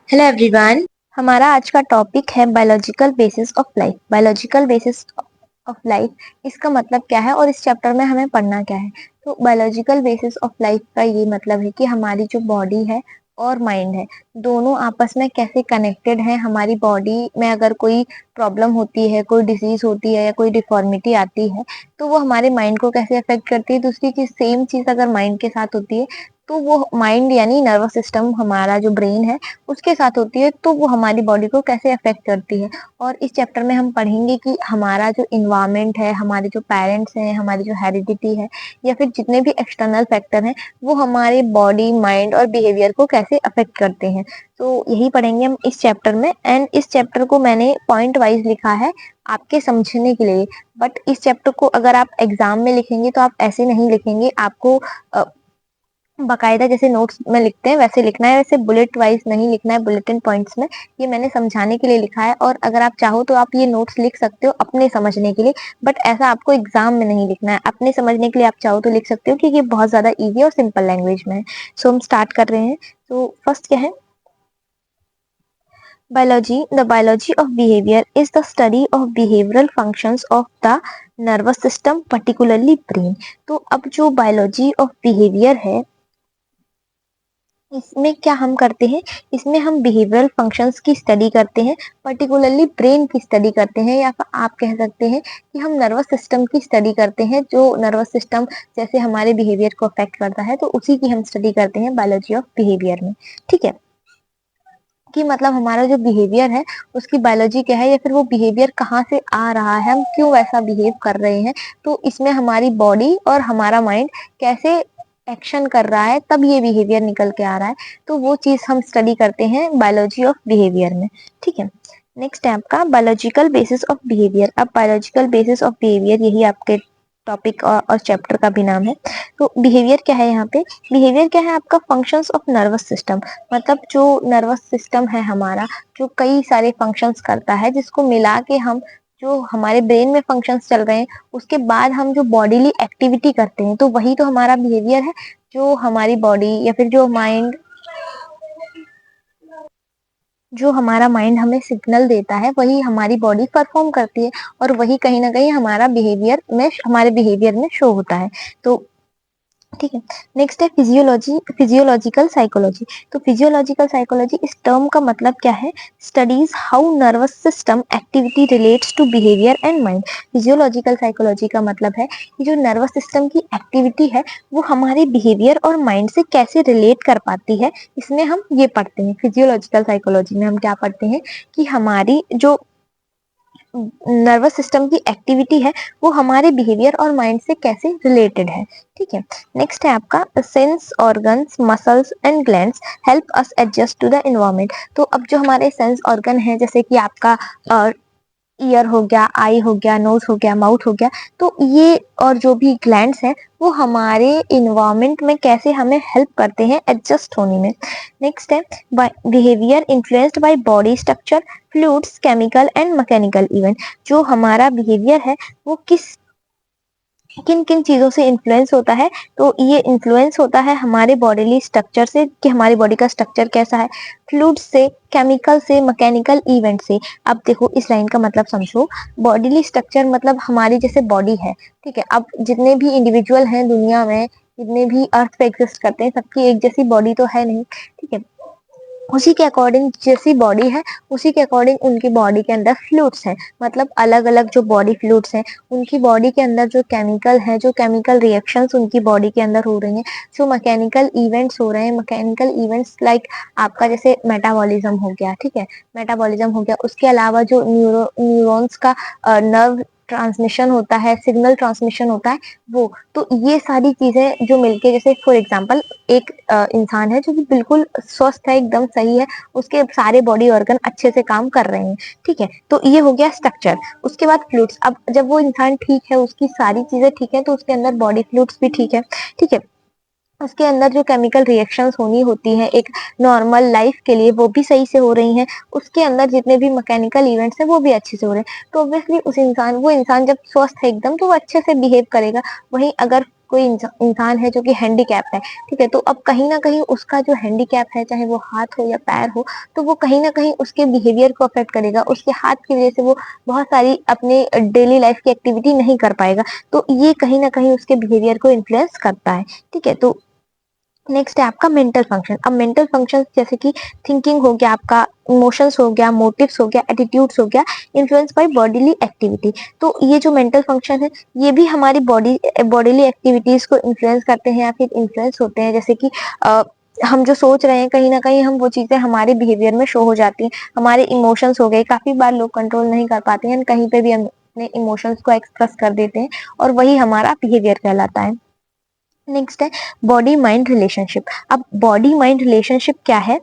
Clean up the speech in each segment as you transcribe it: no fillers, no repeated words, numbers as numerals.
Hello everyone. हमारा आज का टॉपिक है biological basis of life. Biological basis of life इसका मतलब क्या है और इस चैप्टर में हमें पढ़ना क्या है। तो बायोलॉजिकल बेसिस ऑफ लाइफ का ये मतलब है कि हमारी जो बॉडी है और माइंड है दोनों आपस में कैसे कनेक्टेड हैं। हमारी बॉडी में अगर कोई प्रॉब्लम होती है, कोई डिजीज होती है या कोई डिफॉर्मिटी आती है तो वो हमारे माइंड को कैसे अफेक्ट करती है। दूसरी चीज, सेम चीज अगर माइंड के साथ होती है तो वो माइंड यानी नर्वस सिस्टम, हमारा जो ब्रेन है उसके साथ होती है तो वो हमारी बॉडी को कैसे अफेक्ट करती है। और इस चैप्टर में हम पढ़ेंगे कि हमारा जो इन्वायरमेंट है, हमारे जो पेरेंट्स हैं, हमारी जो हेरिडिटी है या फिर जितने भी एक्सटर्नल फैक्टर हैं वो हमारे बॉडी, माइंड और बिहेवियर को कैसे अफेक्ट करते हैं। तो यही पढ़ेंगे हम इस चैप्टर में। एंड इस चैप्टर को मैंने पॉइंट वाइज लिखा है आपके समझने के लिए। बट इस चैप्टर को अगर आप एग्जाम में लिखेंगे तो आप ऐसे नहीं लिखेंगे, आपको बकायदा जैसे नोट्स में लिखते हैं वैसे लिखना है। वैसे बुलेट वाइज नहीं लिखना है, बुलेटिन पॉइंट्स में। ये मैंने समझाने के लिए लिखा है और अगर आप चाहो तो आप ये नोट्स लिख सकते हो अपने समझने के लिए, बट ऐसा आपको एग्जाम में नहीं लिखना है। अपने समझने के लिए आप चाहो तो लिख सकते हो क्योंकि ये बहुत ज्यादा इजी और सिंपल लैंग्वेज में है। सो हम स्टार्ट कर रहे हैं। तो फर्स्ट क्या है, biology. The biology of behaviour is the study of behavioural functions of the nervous system, particularly brain. तो अब जो बायोलॉजी ऑफ बिहेवियर है इसमें क्या हम करते हैं, इसमें हम बिहेवियरल फंक्शंस की स्टडी करते हैं, पर्टिकुलरली ब्रेन की स्टडी करते हैं, या फिर आप कह सकते हैं कि हम नर्वस सिस्टम की स्टडी करते हैं। जो नर्वस सिस्टम जैसे हमारे बिहेवियर को अफेक्ट करता है तो उसी की हम स्टडी करते हैं बायोलॉजी ऑफ बिहेवियर में। ठीक है, कि मतलब हमारा जो बिहेवियर है उसकी बायोलॉजी क्या है या फिर वो बिहेवियर कहाँ से आ रहा है, हम क्यों वैसा बिहेव कर रहे हैं। तो इसमें हमारी बॉडी और हमारा माइंड कैसे एक्शन कर रहा है तब ये बिहेवियर निकल के आ रहा है। तो वो चीज हम स्टडी करते हैं बायोलॉजी ऑफ बिहेवियर में। ठीक है, नेक्स्ट है आपका बायोलॉजिकल बेसिस ऑफ बिहेवियर। अब बायोलॉजिकल बेसिस ऑफ बिहेवियर यही आपके टॉपिक और चैप्टर का भी नाम है। तो बिहेवियर क्या है यहाँ पे, बिहेवियर क्या है आपका फंक्शंस ऑफ नर्वस सिस्टम। मतलब जो नर्वस सिस्टम है हमारा, जो कई सारे फंक्शंस करता है जिसको मिला के हम, जो हमारे ब्रेन में फंक्शंस चल रहे हैं उसके बाद हम जो बॉडीली एक्टिविटी करते हैं तो वही तो हमारा बिहेवियर है। जो हमारी बॉडी या फिर जो हमारा माइंड हमें सिग्नल देता है वही हमारी बॉडी परफॉर्म करती है और वही कहीं ना कहीं हमारे बिहेवियर में शो होता है। तो ठीक है, नेक्स्ट है फिजियोलॉजी, फिजियोलॉजिकल साइकोलॉजी। तो फिजियोलॉजिकल साइकोलॉजी इस टर्म का मतलब क्या है, studies how nervous system activity relates to behaviour and mind. Physiological psychology का मतलब है कि जो नर्वस सिस्टम की एक्टिविटी है वो हमारे बिहेवियर और माइंड से कैसे रिलेट कर पाती है। इसमें हम ये पढ़ते हैं, फिजियोलॉजिकल साइकोलॉजी में हम क्या पढ़ते हैं कि हमारी जो नर्वस सिस्टम की एक्टिविटी है वो हमारे बिहेवियर और माइंड से कैसे रिलेटेड है। ठीक है, नेक्स्ट है आपका sense organs, muscles and glands help us adjust to the environment. तो अब जो हमारे सेंस ऑर्गन है जैसे कि आपका ईयर हो गया, आई हो गया, नोज हो गया, माउथ हो गया, तो ये और जो भी ग्लैंड्स हैं वो हमारे इन्वायरमेंट में कैसे हमें हेल्प करते हैं एडजस्ट होने में। नेक्स्ट है behaviour influenced by body structure, fluids, chemical and mechanical event. जो हमारा बिहेवियर है वो किन किन चीजों से इन्फ्लुएंस होता है, तो ये इन्फ्लुएंस होता है हमारे बॉडीली स्ट्रक्चर से कि हमारी बॉडी का स्ट्रक्चर कैसा है, फ्लूइड से, केमिकल से, मैकेनिकल इवेंट से। अब देखो इस लाइन का मतलब समझो, बॉडीली स्ट्रक्चर मतलब हमारी जैसे बॉडी है, ठीक है। अब जितने भी इंडिविजुअल हैं दुनिया में, जितने भी अर्थ पे एग्जिस्ट करते हैं, सबकी एक जैसी बॉडी तो है नहीं, ठीक है। उसी के अकॉर्डिंग जैसी बॉडी है उसी के अकॉर्डिंग उनकी बॉडी के अंदर फ्लूइड्स हैं। मतलब अलग अलग जो बॉडी फ्लूइड्स हैं उनकी बॉडी के अंदर जो केमिकल है, जो केमिकल रिएक्शंस उनकी बॉडी के अंदर हो रही हैं, जो मैकेनिकल इवेंट्स हो रहे हैं, मैकेनिकल इवेंट्स लाइक आपका जैसे मेटाबॉलिज्म हो गया, ठीक है, मेटाबॉलिज्म हो गया। उसके अलावा जो न्यूरॉन्स का नर्व ट्रांसमिशन होता है, सिग्नल ट्रांसमिशन होता है वो, तो ये सारी चीजें जो मिलके, जैसे फॉर एग्जांपल एक इंसान है जो कि बिल्कुल स्वस्थ है, एकदम सही है, उसके सारे बॉडी ऑर्गन अच्छे से काम कर रहे हैं, ठीक है। तो ये हो गया स्ट्रक्चर। उसके बाद फ्लूइड्स, अब जब वो इंसान ठीक है, उसकी सारी चीजें ठीक है, तो उसके अंदर बॉडी फ्लूइड्स भी ठीक है, ठीक है। उसके अंदर जो केमिकल रिएक्शंस होनी होती हैं एक नॉर्मल लाइफ के लिए वो भी सही से हो रही हैं। उसके अंदर जितने भी मैकेनिकल इवेंट्स हैं वो भी अच्छे से हो रहे हैं। तो ऑब्वियसली वो इंसान जब स्वस्थ है एकदम तो वो अच्छे से बिहेव करेगा। वहीं अगर कोई इंसान है जो कि हैंडीकैप है, ठीक है, तो अब कहीं ना कहीं उसका जो हैंडीकैप है, चाहे वो हाथ हो या पैर हो, तो वो कहीं ना कहीं उसके बिहेवियर को अफेक्ट करेगा। उसके हाथ की वजह से वो बहुत सारी अपने डेली लाइफ की एक्टिविटी नहीं कर पाएगा, तो ये कहीं ना कहीं उसके बिहेवियर को इन्फ्लुएंस करता है, ठीक है। तो नेक्स्ट है आपका मेंटल फंक्शन। अब मेंटल फंक्शन जैसे कि थिंकिंग हो गया, आपका इमोशंस हो गया, मोटिव्स हो गया, एटीट्यूड्स हो गया, इन्फ्लुएंस बाय बॉडीली एक्टिविटी। तो ये जो मेंटल फंक्शन है, ये भी हमारी बॉडीली एक्टिविटीज को इन्फ्लुएंस करते हैं या फिर इन्फ्लुएंस होते हैं। जैसे कि हम जो सोच रहे हैं, कहीं ना कहीं हम वो चीजें हमारे बिहेवियर में शो हो जाती हैं। हमारे इमोशंस हो गए, काफी बार लोग कंट्रोल नहीं कर पाते हैं, कहीं पे भी हम अपने इमोशंस को एक्सप्रेस कर देते हैं और वही हमारा बिहेवियर कहलाता है। नेक्स्ट है बॉडी माइंड रिलेशनशिप। अब बॉडी माइंड रिलेशनशिप क्या है?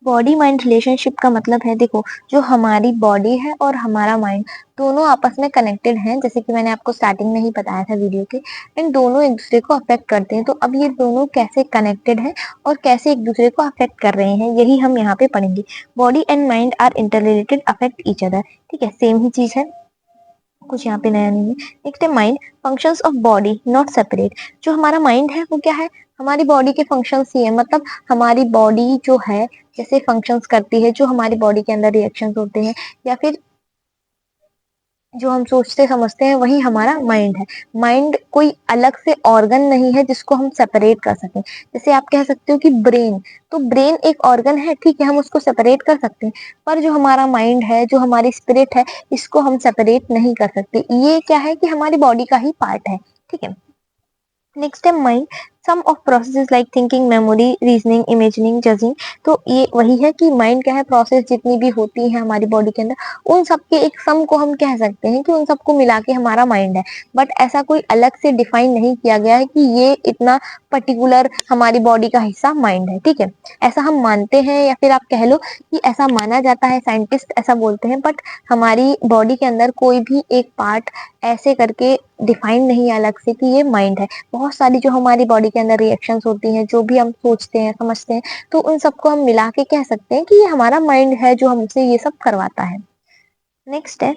बॉडी माइंड रिलेशनशिप का मतलब है, देखो, जो हमारी बॉडी है और हमारा माइंड दोनों आपस में कनेक्टेड हैं, जैसे कि मैंने आपको स्टार्टिंग में ही बताया था वीडियो के। इन दोनों एक दूसरे को अफेक्ट करते हैं। तो अब ये दोनों कैसे कनेक्टेड हैं और कैसे एक दूसरे को अफेक्ट कर रहे हैं, यही हम यहाँ पे पढ़ेंगे। Body and mind are inter affect each other, ठीक है, सेम ही चीज है, कुछ यहाँ पे नया नहीं है। नेक्स्ट है mind functions of body not separate. जो हमारा माइंड है वो क्या है? हमारी बॉडी के फंक्शंस ही है, मतलब हमारी बॉडी जो है जैसे फंक्शंस करती है, जो हमारी बॉडी के अंदर रिएक्शंस होते हैं या फिर जो हम सोचते समझते हैं, वही हमारा माइंड है। माइंड कोई अलग से ऑर्गन नहीं है जिसको हम सेपरेट कर सकें। जैसे आप कह सकते हो कि ब्रेन, तो ब्रेन एक ऑर्गन है, ठीक है, हम उसको सेपरेट कर सकते हैं, पर जो हमारा माइंड है, जो हमारी स्पिरिट है, इसको हम सेपरेट नहीं कर सकते। ये क्या है कि हमारी बॉडी का ही पार्ट है, ठीक है। नेक्स्ट है mind sum of processes like thinking, memory, reasoning, imagining, judging. तो ये वही है कि माइंड क्या है? प्रोसेस जितनी भी होती है हमारी बॉडी के अंदर, उन सब के एक सम को हम कह सकते हैं कि उन सबको मिला के हमारा माइंड है। बट ऐसा कोई अलग से डिफाइन नहीं किया गया है कि ये इतना पर्टिकुलर हमारी बॉडी का हिस्सा माइंड है, ठीक है। ऐसा हम मानते हैं या फिर आप कह लो कि ऐसा माना जाता है, साइंटिस्ट ऐसा बोलते हैं, बट हमारी बॉडी के अंदर कोई भी एक पार्ट ऐसे करके डिफाइन नहीं है अलग से कि ये माइंड है। बहुत सारी जो हमारी बॉडी के अंदर रिएक्शंस होती हैं, जो भी हम सोचते हैं समझते हैं, तो उन सबको हम मिला के कह सकते हैं कि ये हमारा माइंड है जो हमसे ये सब करवाता है। नेक्स्ट है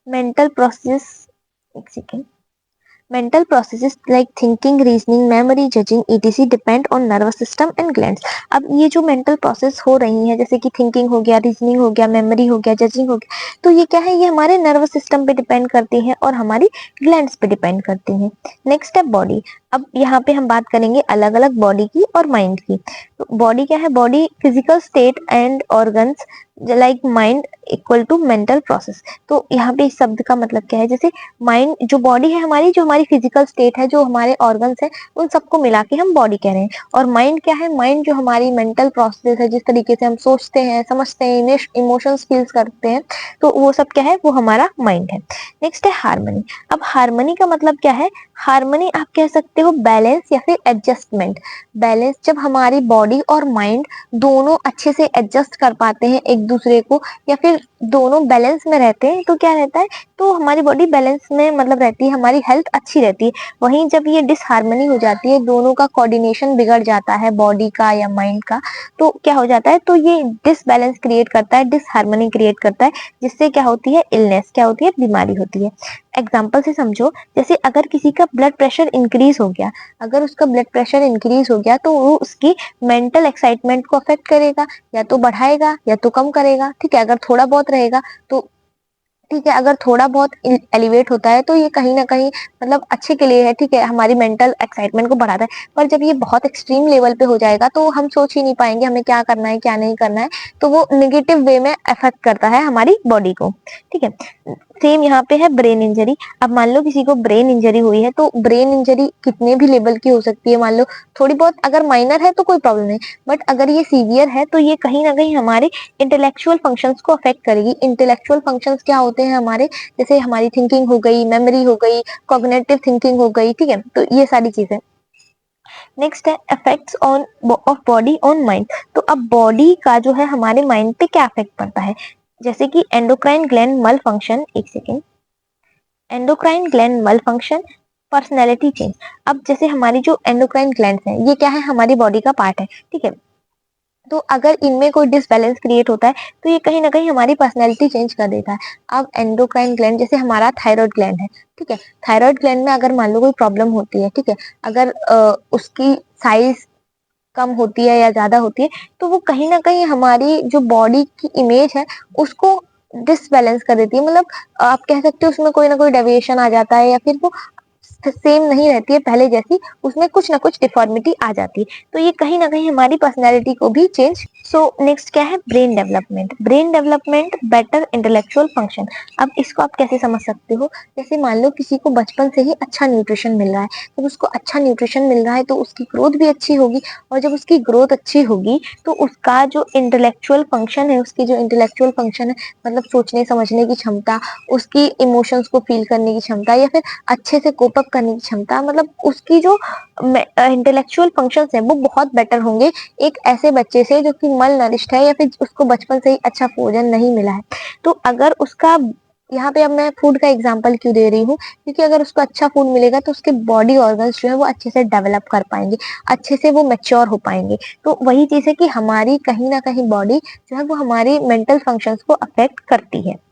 मेंटल प्रोसेस। एक second. Mental processes like thinking, reasoning, memory, judging, etc. depend on nervous system and glands. अब ये जो mental process हो रही है, जैसे कि thinking हो गया, reasoning हो गया, memory हो गया, judging हो गया, तो ये क्या है? ये हमारे nervous system पे depend करती है और हमारी glands पे depend करती हैं। Next है body। अब यहाँ पे हम बात करेंगे अलग अलग बॉडी की और माइंड की। तो बॉडी क्या है? Body physical state and organs like mind equal to mental process. तो यहाँ पे इस शब्द का मतलब क्या है? जैसे माइंड, जो बॉडी है हमारी, जो हमारी फिजिकल स्टेट है, जो हमारे ऑर्गन्स है, उन सबको मिला के हम बॉडी कह रहे हैं। और माइंड क्या है? माइंड जो हमारी मेंटल प्रोसेस है, जिस तरीके से हम सोचते हैं, समझते हैं, इमोशंस फील्स करते हैं, तो वो सब क्या है? वो हमारा माइंड है। नेक्स्ट है हार्मनी। अब हार्मनी का मतलब क्या है? हार्मनी आप कह सकते हो बैलेंस या फिर एडजस्टमेंट। बैलेंस, जब हमारी बॉडी और माइंड दोनों अच्छे से एडजस्ट कर पाते हैं एक दूसरे को, या फिर दोनों बैलेंस में रहते हैं, तो क्या रहता है? तो हमारी बॉडी बैलेंस में मतलब रहती है, हमारी हेल्थ अच्छी रहती है। वहीं जब ये डिसहार्मनी हो जाती है, दोनों का कोऑर्डिनेशन बिगड़ जाता है, बॉडी का या माइंड का, तो क्या हो जाता है? तो ये डिसबैलेंस क्रिएट करता है, डिसहार्मनी क्रिएट करता है, जिससे क्या होती है? इलनेस, क्या होती है? बीमारी होती है। एग्जाम्पल से समझो, जैसे अगर किसी का ब्लड प्रेशर इंक्रीज हो गया, अगर उसका ब्लड प्रेशर इंक्रीज हो गया, तो वो उसकी मेंटल एक्साइटमेंट को अफेक्ट करेगा, या तो बढ़ाएगा या तो कम करेगा, ठीक है। अगर थोड़ा बहुत रहेगा तो ठीक है, अगर थोड़ा बहुत एलिवेट होता है तो ये कहीं ना कहीं मतलब अच्छे के लिए है, ठीक है, हमारी मेंटल एक्साइटमेंट को बढ़ाता है। पर जब ये बहुत एक्सट्रीम लेवल पे हो जाएगा तो हम सोच ही नहीं पाएंगे हमें क्या करना है क्या नहीं करना है, तो वो नेगेटिव वे में अफेक्ट करता है हमारी बॉडी को, ठीक है। सेम यहाँ पे है ब्रेन इंजरी। अब मान लो किसी को ब्रेन इंजरी हुई है, तो ब्रेन इंजरी कितने भी लेवल की हो सकती है। मान लो थोड़ी बहुत अगर माइनर है तो कोई प्रॉब्लम नहीं, बट अगर ये सीवियर है तो ये कहीं ना कहीं हमारे इंटेलेक्चुअल फंक्शंस को अफेक्ट करेगी। इंटेलेक्चुअल फंक्शंस क्या होते हैं हमारे? जैसे हमारी थिंकिंग हो गई, मेमोरी हो गई, कॉग्निटिव थिंकिंग हो गई, ठीक है, तो ये सारी चीजें। नेक्स्ट है effects on off body on mind. तो अब बॉडी का जो है हमारे माइंड पे क्या इफेक्ट पड़ता है? जैसे कि एंडोक्राइन ग्लैंड मल फंक्शन, एक सेकेंड, एंडोक्राइन ग्लैंड मल फंक्शन, पर्सनैलिटी चेंज। अब जैसे हमारी जो एंडोक्राइन ग्लैंड है, ये क्या है? हमारी बॉडी का पार्ट है, ठीक है। तो अगर इनमें कोई डिसबैलेंस क्रिएट होता है तो ये कहीं ना कहीं हमारी पर्सनैलिटी चेंज कर देता है। अब एंडोक्राइन ग्लैंड जैसे हमारा थायराइड ग्लैंड है, ठीक है, थायराइड ग्लैंड में अगर मान लो कोई प्रॉब्लम होती है, ठीक है, अगर उसकी साइज कम होती है या ज्यादा होती है, तो वो कहीं ना कहीं हमारी जो बॉडी की इमेज है उसको डिसबैलेंस कर देती है। मतलब आप कह सकते हो उसमें कोई ना कोई डेविएशन आ जाता है, या फिर वो सेम नहीं रहती है पहले जैसी, उसमें कुछ ना कुछ डिफॉर्मिटी आ जाती है। तो ये कहीं ना कहीं हमारी पर्सनैलिटी को भी चेंज। सो नेक्स्ट क्या है, brain development. Brain development, better intellectual function. अब इसको आप कैसे समझ सकते हो, जैसे मान लो किसी को बचपन से ही अच्छा न्यूट्रिशन मिल रहा है, जब उसको अच्छा न्यूट्रिशन मिल रहा है तो उसकी ग्रोथ भी अच्छी होगी, और जब उसकी ग्रोथ अच्छी होगी तो उसका जो इंटेलेक्चुअल फंक्शन है, उसकी जो इंटेलेक्चुअल फंक्शन है, मतलब सोचने समझने की क्षमता, उसकी इमोशंस को फील करने की क्षमता, या फिर अच्छे से कोप अप करने की क्षमता, मतलब उसकी जो इंटेलेक्चुअल फंक्शंस है वो बहुत बेटर होंगे एक ऐसे बच्चे से जो कि मल नरिष्ठ है, या फिर उसको बचपन से ही अच्छा भोजन नहीं मिला है। तो अगर उसका, यहाँ पे अब मैं फूड का एग्जांपल क्यों दे रही हूँ, क्योंकि अगर उसको अच्छा फूड मिलेगा तो उसके बॉडी ऑर्गन्स जो है वो अच्छे से डेवलप कर पाएंगे, अच्छे से वो मैच्योर हो पाएंगे। तो वही चीज है कि हमारी कहीं ना कहीं बॉडी जो है वो हमारी मेंटल फंक्शंस को अफेक्ट करती है।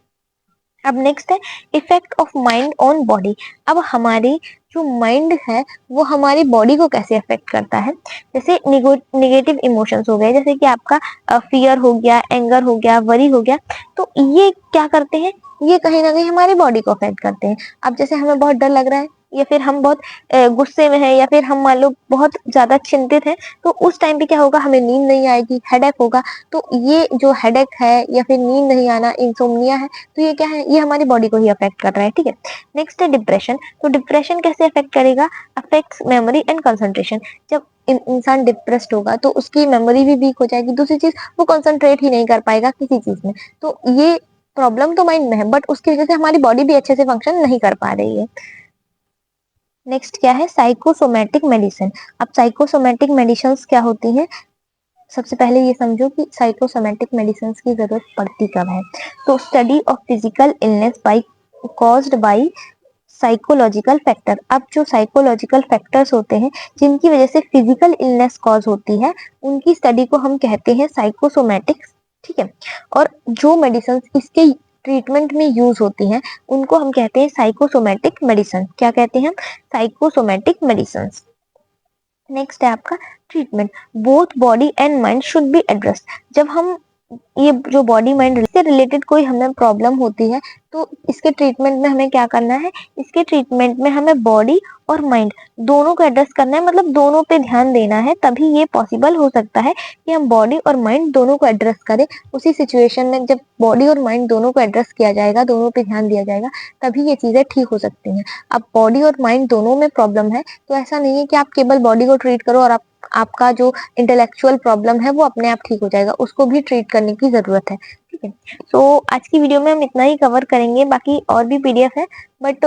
अब नेक्स्ट है effect of mind on body. अब हमारी जो माइंड है वो हमारी बॉडी को कैसे अफेक्ट करता है। जैसे निगेटिव इमोशंस हो गए, जैसे कि आपका फियर हो गया, एंगर हो गया, वरी हो गया, तो ये क्या करते हैं, ये कहीं ना कहीं हमारी बॉडी को अफेक्ट करते हैं। अब जैसे हमें बहुत डर लग रहा है, या फिर हम बहुत गुस्से में हैं, या फिर हम मान लो बहुत ज्यादा चिंतित हैं, तो उस टाइम पे क्या होगा, हमें नींद नहीं आएगी, हेडेक होगा। तो ये जो हेडेक है या फिर नींद नहीं आना, इंसोम्निया है, तो ये क्या है, ये हमारी बॉडी को ही अफेक्ट कर रहा है, ठीक है। नेक्स्ट है डिप्रेशन। तो डिप्रेशन कैसे अफेक्ट करेगा, अफेक्ट्स मेमोरी एंड कंसंट्रेशन। जब इंसान डिप्रेस्ड होगा तो उसकी मेमोरी भी वीक हो जाएगी, दूसरी चीज वो कंसंट्रेट ही नहीं कर पाएगा किसी चीज में। तो ये प्रॉब्लम तो माइंड में है, बट उसकी वजह से हमारी बॉडी भी अच्छे से फंक्शन नहीं कर पा रही है। नेक्स्ट क्या है, साइकोसोमेटिक मेडिसिन। अब साइकोसोमेटिक मेडिसिन क्या होती हैं, सबसे पहले ये समझो कि साइकोसोमेटिक मेडिसिन की जरूरत पड़ती कब है। तो study of physical illness by caused by psychological factor. अब जो साइकोलॉजिकल फैक्टर्स होते हैं जिनकी वजह से फिजिकल इलनेस कॉज होती है, उनकी स्टडी को हम कहते हैं साइकोसोमेटिक, ठीक है। और जो मेडिसिन इसके ट्रीटमेंट में यूज होती हैं उनको हम कहते हैं साइकोसोमेटिक मेडिसिन। क्या कहते हैं हम, साइकोसोमेटिक मेडिसिन। नेक्स्ट है आपका treatment. Both body and mind should be addressed. जब हम ये जो बॉडी माइंड से रिलेटेड कोई हमें प्रॉब्लम होती है तो इसके ट्रीटमेंट में हमें क्या करना है, इसके ट्रीटमेंट में हमें बॉडी और माइंड दोनों को एड्रेस करना है, मतलब दोनों पे ध्यान देना है, तभी ये पॉसिबल हो सकता है कि हम बॉडी और माइंड दोनों को एड्रेस करें। उसी सिचुएशन में जब बॉडी और माइंड दोनों को एड्रेस किया जाएगा, दोनों पे ध्यान दिया जाएगा, तभी ये चीजें ठीक हो सकती हैं। अब बॉडी और माइंड दोनों में प्रॉब्लम है, तो ऐसा नहीं है कि आप केवल बॉडी को ट्रीट करो और आपका जो इंटेलेक्चुअल प्रॉब्लम है वो अपने आप ठीक हो जाएगा, उसको भी ट्रीट करने की जरूरत है, ठीक है। तो आज की वीडियो में हम इतना ही कवर करेंगे, बाकी और भी पीडीएफ है, बट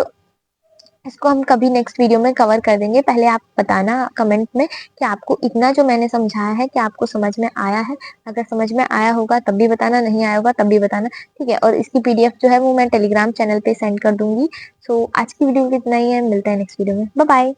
इसको हम कभी नेक्स्ट वीडियो में कवर कर देंगे। पहले आप बताना कमेंट में कि आपको इतना जो मैंने समझाया है कि आपको समझ में आया है। अगर समझ में आया होगा तब भी बताना, नहीं आया होगा तब भी बताना, ठीक है। और इसकी पीडीएफ जो है वो मैं टेलीग्राम चैनल पे सेंड कर दूंगी। सो आज की वीडियो में इतना ही है, मिलते हैं नेक्स्ट वीडियो में, बाय बाय।